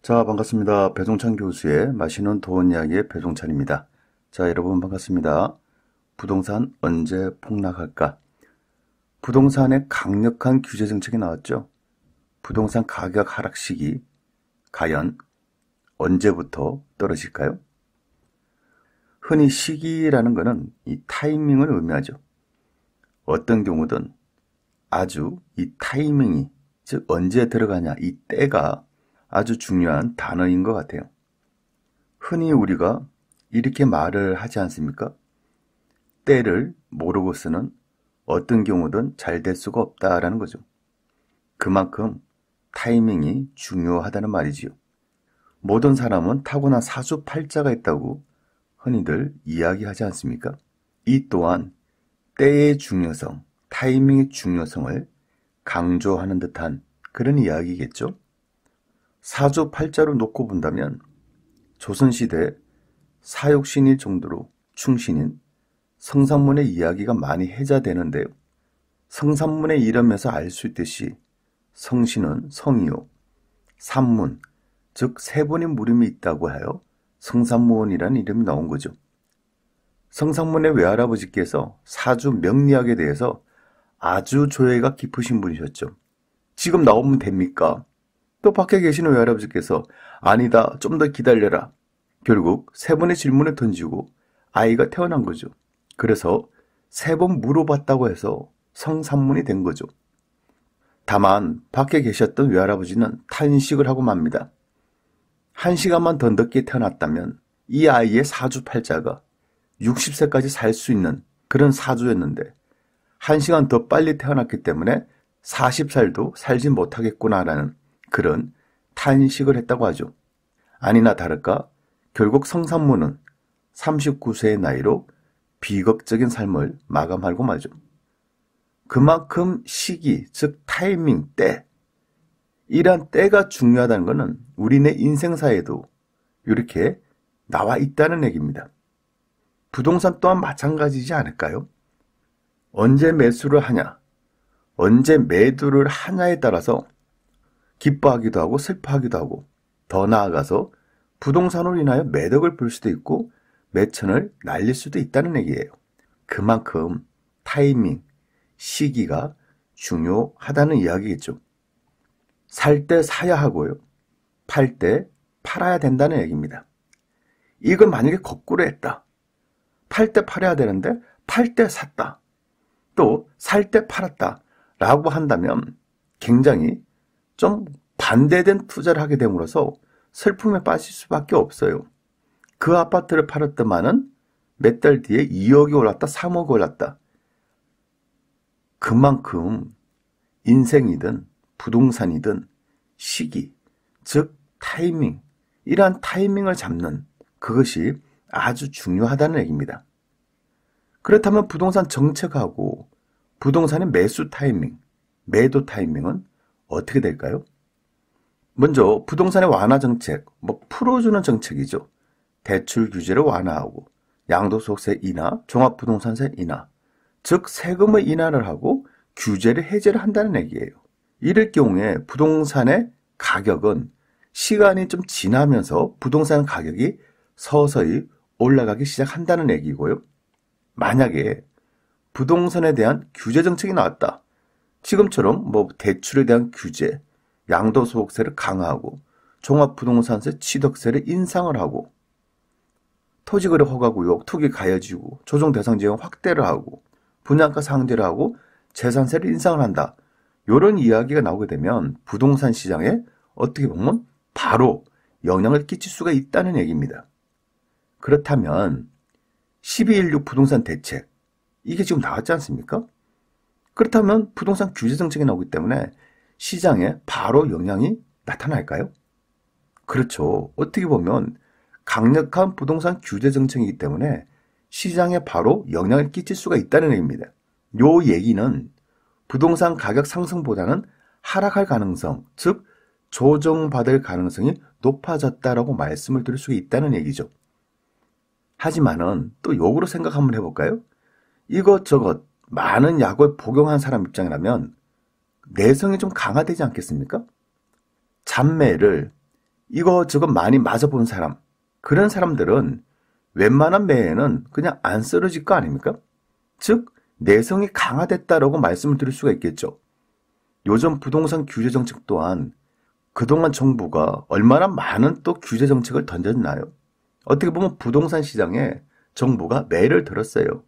자, 반갑습니다. 배종찬 교수의 맛있는 돈 이야기의 배종찬입니다. 자, 여러분 반갑습니다. 부동산 언제 폭락할까? 부동산에 강력한 규제 정책이 나왔죠. 부동산 가격 하락 시기 과연 언제부터 떨어질까요? 흔히 시기라는 것은 이 타이밍을 의미하죠. 어떤 경우든 아주 이 타이밍이, 즉 언제 들어가냐, 이 때가 아주 중요한 단어인 것 같아요. 흔히 우리가 이렇게 말을 하지 않습니까? 때를 모르고 쓰는 어떤 경우든 잘 될 수가 없다라는 거죠. 그만큼 타이밍이 중요하다는 말이지요. 모든 사람은 타고난 사주팔자가 있다고 흔히들 이야기하지 않습니까? 이 또한 때의 중요성, 타이밍의 중요성을 강조하는 듯한 그런 이야기겠죠. 사주팔자로 놓고 본다면 조선시대 사육신일 정도로 충신인 성산문의 이야기가 많이 해자되는데요. 성산문에 이름에서 알 수 있듯이 성신은 성이요, 산문, 즉 세 번의 물음이 있다고 하여 성산문이라는 이름이 나온 거죠. 성산문의 외할아버지께서 사주 명리학에 대해서 아주 조예가 깊으신 분이셨죠. 지금 나오면 됩니까? 또 밖에 계시는 외할아버지께서 아니다, 좀 더 기다려라. 결국 세 번의 질문을 던지고 아이가 태어난 거죠. 그래서 세 번 물어봤다고 해서 성산문이 된 거죠. 다만 밖에 계셨던 외할아버지는 탄식을 하고 맙니다. 1시간만 더 늦게 태어났다면 이 아이의 사주팔자가 60세까지 살 수 있는 그런 사주였는데 1시간 더 빨리 태어났기 때문에 40살도 살지 못하겠구나라는 그런 탄식을 했다고 하죠. 아니나 다를까 결국 성산문은 39세의 나이로 비극적인 삶을 마감하고 말죠. 그만큼 시기, 즉 타이밍, 때, 이러한 때가 중요하다는 것은 우리네 인생사에도 이렇게 나와 있다는 얘기입니다. 부동산 또한 마찬가지지 않을까요? 언제 매수를 하냐, 언제 매도를 하냐에 따라서 기뻐하기도 하고 슬퍼하기도 하고 더 나아가서 부동산으로 인하여 매덕을 볼 수도 있고 매천을 날릴 수도 있다는 얘기예요. 그만큼 타이밍, 시기가 중요하다는 이야기겠죠. 살 때 사야 하고요. 팔 때 팔아야 된다는 얘기입니다. 이걸 만약에 거꾸로 했다. 팔 때 팔아야 되는데 팔 때 샀다. 또 살 때 팔았다. 라고 한다면 굉장히 좀 반대된 투자를 하게 됨으로써 슬픔에 빠질 수밖에 없어요. 그 아파트를 팔았더만은 몇 달 뒤에 2억이 올랐다, 3억이 올랐다. 그만큼 인생이든 부동산이든 시기, 즉 타이밍, 이러한 타이밍을 잡는 그것이 아주 중요하다는 얘기입니다. 그렇다면 부동산 정책하고 부동산의 매수 타이밍, 매도 타이밍은 어떻게 될까요? 먼저 부동산의 완화 정책, 풀어주는 정책이죠. 대출 규제를 완화하고 양도소득세 인하, 종합부동산세 인하, 즉 세금의 인하를 하고 규제를 해제를 한다는 얘기예요. 이럴 경우에 부동산의 가격은 시간이 좀 지나면서 부동산 가격이 서서히 올라가기 시작한다는 얘기고요. 만약에 부동산에 대한 규제 정책이 나왔다. 지금처럼 대출에 대한 규제, 양도소득세를 강화하고 종합부동산세 취득세를 인상을 하고 토지거래 허가구역 투기 가해지고 조정대상지역 확대를 하고 분양가 상대를 하고 재산세를 인상을 한다. 이런 이야기가 나오게 되면 부동산 시장에 어떻게 보면 바로 영향을 끼칠 수가 있다는 얘기입니다. 그렇다면 12.16 부동산 대책, 이게 지금 나왔지 않습니까? 그렇다면 부동산 규제 정책이 나오기 때문에 시장에 바로 영향이 나타날까요? 그렇죠. 어떻게 보면 강력한 부동산 규제 정책이기 때문에 시장에 바로 영향을 끼칠 수가 있다는 얘기입니다. 요 얘기는 부동산 가격 상승보다는 하락할 가능성, 즉 조정받을 가능성이 높아졌다라고 말씀을 드릴 수 있다는 얘기죠. 하지만은 또 역으로 생각 한번 해볼까요? 이것저것 많은 약을 복용한 사람 입장이라면 내성이 좀 강화되지 않겠습니까? 잔매를 이거저거 많이 맞아본 사람, 그런 사람들은 웬만한 매에는 그냥 안 쓰러질 거 아닙니까? 즉 내성이 강화됐다라고 말씀을 드릴 수가 있겠죠. 요즘 부동산 규제 정책 또한 그동안 정부가 얼마나 많은 또 규제 정책을 던졌나요? 어떻게 보면 부동산 시장에 정부가 매를 들었어요.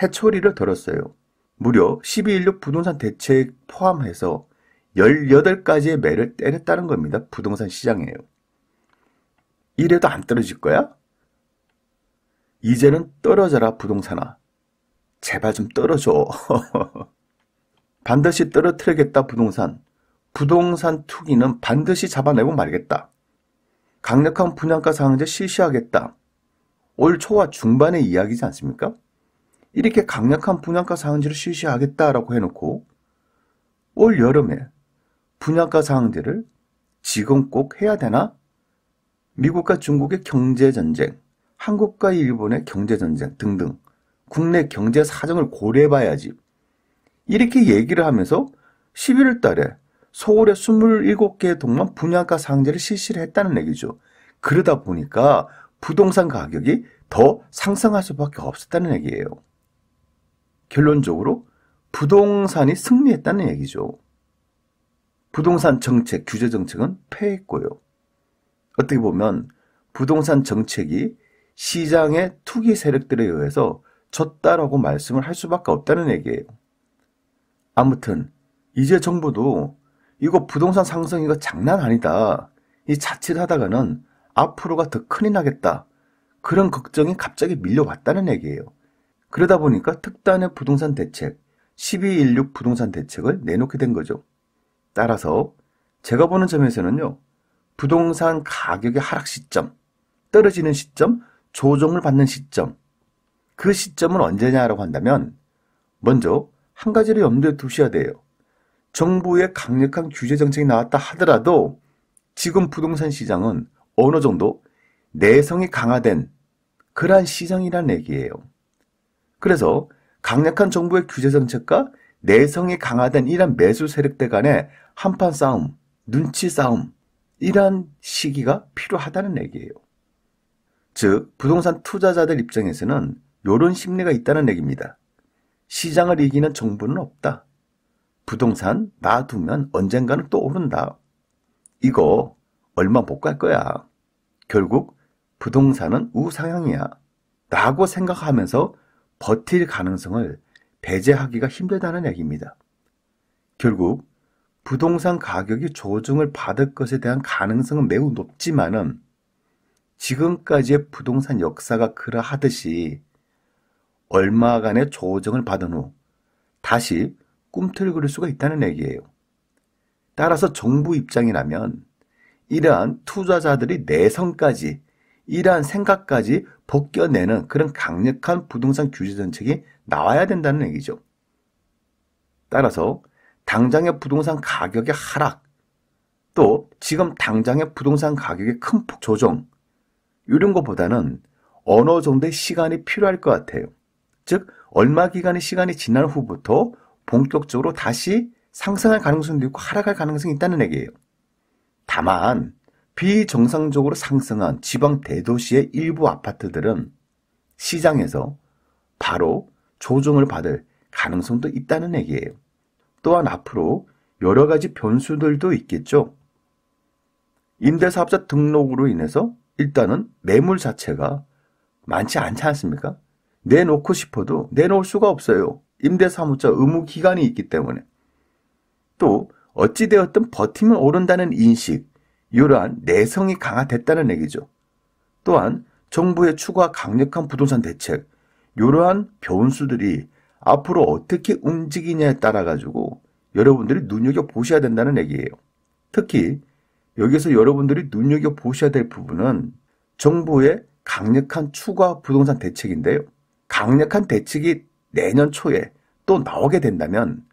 해초리를 들었어요. 무려 12.16 부동산 대책 포함해서 18가지의 매를 때렸다는 겁니다. 부동산 시장이에요. 이래도 안 떨어질 거야? 이제는 떨어져라 부동산아. 제발 좀 떨어져. 반드시 떨어뜨리겠다 부동산. 부동산 투기는 반드시 잡아내고 말겠다. 강력한 분양가 상한제 실시하겠다. 올 초와 중반의 이야기지 않습니까? 이렇게 강력한 분양가 상한제를 실시하겠다라고 해놓고 올 여름에 분양가 상한제를 지금 꼭 해야 되나? 미국과 중국의 경제전쟁, 한국과 일본의 경제전쟁 등등 국내 경제 사정을 고려해봐야지. 이렇게 얘기를 하면서 11월 달에 서울의 27개 동만 분양가 상한제를 실시를 했다는 얘기죠. 그러다 보니까 부동산 가격이 더 상승할 수밖에 없었다는 얘기예요. 결론적으로 부동산이 승리했다는 얘기죠. 부동산 정책, 규제 정책은 패했고요. 어떻게 보면 부동산 정책이 시장의 투기 세력들에 의해서 졌다라고 말씀을 할 수밖에 없다는 얘기예요. 아무튼 이제 정부도 이거 부동산 상승 이거 장난 아니다. 이 자칫하다가는 앞으로가 더 큰일 나겠다. 그런 걱정이 갑자기 밀려왔다는 얘기예요. 그러다 보니까 특단의 부동산 대책, 12.16 부동산 대책을 내놓게 된 거죠. 따라서 제가 보는 점에서는요. 부동산 가격의 하락 시점, 떨어지는 시점, 조정을 받는 시점. 그 시점은 언제냐라고 한다면 먼저 한 가지를 염두에 두셔야 돼요. 정부의 강력한 규제 정책이 나왔다 하더라도 지금 부동산 시장은 어느 정도 내성이 강화된 그러한 시장이라는 얘기예요. 그래서 강력한 정부의 규제 정책과 내성이 강화된 이런 매수 세력들 간의 한판 싸움, 눈치 싸움, 이러한 시기가 필요하다는 얘기예요. 즉 부동산 투자자들 입장에서는 이런 심리가 있다는 얘기입니다. 시장을 이기는 정부는 없다. 부동산 놔두면 언젠가는 또 오른다. 이거 얼마 못 갈 거야. 결국 부동산은 우상향이야. 라고 생각하면서 버틸 가능성을 배제하기가 힘들다는 얘기입니다. 결국 부동산 가격이 조정을 받을 것에 대한 가능성은 매우 높지만은 지금까지의 부동산 역사가 그러하듯이 얼마간의 조정을 받은 후 다시 꿈틀거릴 수가 있다는 얘기예요. 따라서 정부 입장이라면 이러한 투자자들이 내성까지, 이러한 생각까지 벗겨내는 그런 강력한 부동산 규제 정책이 나와야 된다는 얘기죠. 따라서 당장의 부동산 가격의 하락, 또 지금 당장의 부동산 가격의 큰 폭 조정, 이런 것보다는 어느 정도의 시간이 필요할 것 같아요. 즉 얼마 기간의 시간이 지난 후부터 본격적으로 다시 상승할 가능성도 있고 하락할 가능성이 있다는 얘기예요. 다만 비정상적으로 상승한 지방 대도시의 일부 아파트들은 시장에서 바로 조정을 받을 가능성도 있다는 얘기예요. 또한 앞으로 여러 가지 변수들도 있겠죠. 임대사업자 등록으로 인해서 일단은 매물 자체가 많지 않지 않습니까? 내놓고 싶어도 내놓을 수가 없어요. 임대사무자 의무 기간이 있기 때문에. 또 어찌되었든 버티면 오른다는 인식, 이러한 내성이 강화됐다는 얘기죠. 또한 정부의 추가 강력한 부동산 대책, 이러한 변수들이 앞으로 어떻게 움직이냐에 따라 가지고 여러분들이 눈여겨보셔야 된다는 얘기예요. 특히 여기서 여러분들이 눈여겨보셔야 될 부분은 정부의 강력한 추가 부동산 대책인데요. 강력한 대책이 내년 초에 또 나오게 된다면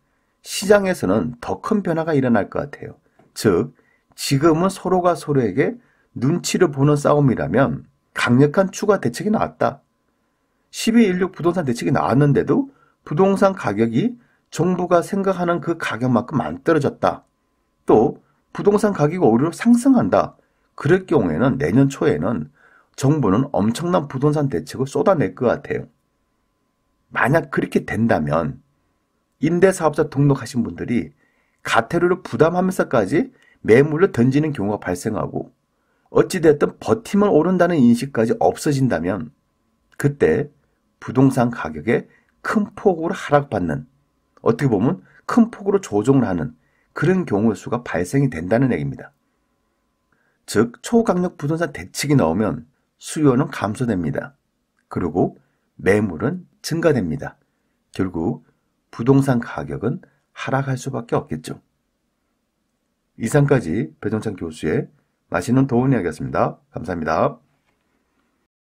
시장에서는 더 큰 변화가 일어날 것 같아요. 즉 지금은 서로가 서로에게 눈치를 보는 싸움이라면 강력한 추가 대책이 나왔다. 12.16 부동산 대책이 나왔는데도 부동산 가격이 정부가 생각하는 그 가격만큼 안 떨어졌다. 또 부동산 가격이 오히려 상승한다. 그럴 경우에는 내년 초에는 정부는 엄청난 부동산 대책을 쏟아낼 것 같아요. 만약 그렇게 된다면 임대사업자 등록하신 분들이 가태료를 부담하면서까지 매물을 던지는 경우가 발생하고 어찌됐든 버티면 오른다는 인식까지 없어진다면 그때 부동산 가격에 큰 폭으로 하락받는, 어떻게 보면 큰 폭으로 조정을 하는 그런 경우의 수가 발생이 된다는 얘기입니다. 즉 초강력 부동산 대책이 나오면 수요는 감소됩니다. 그리고 매물은 증가됩니다. 결국 부동산 가격은 하락할 수밖에 없겠죠. 이상까지 배종찬 교수의 맛있는 도움 이야기였습니다. 감사합니다.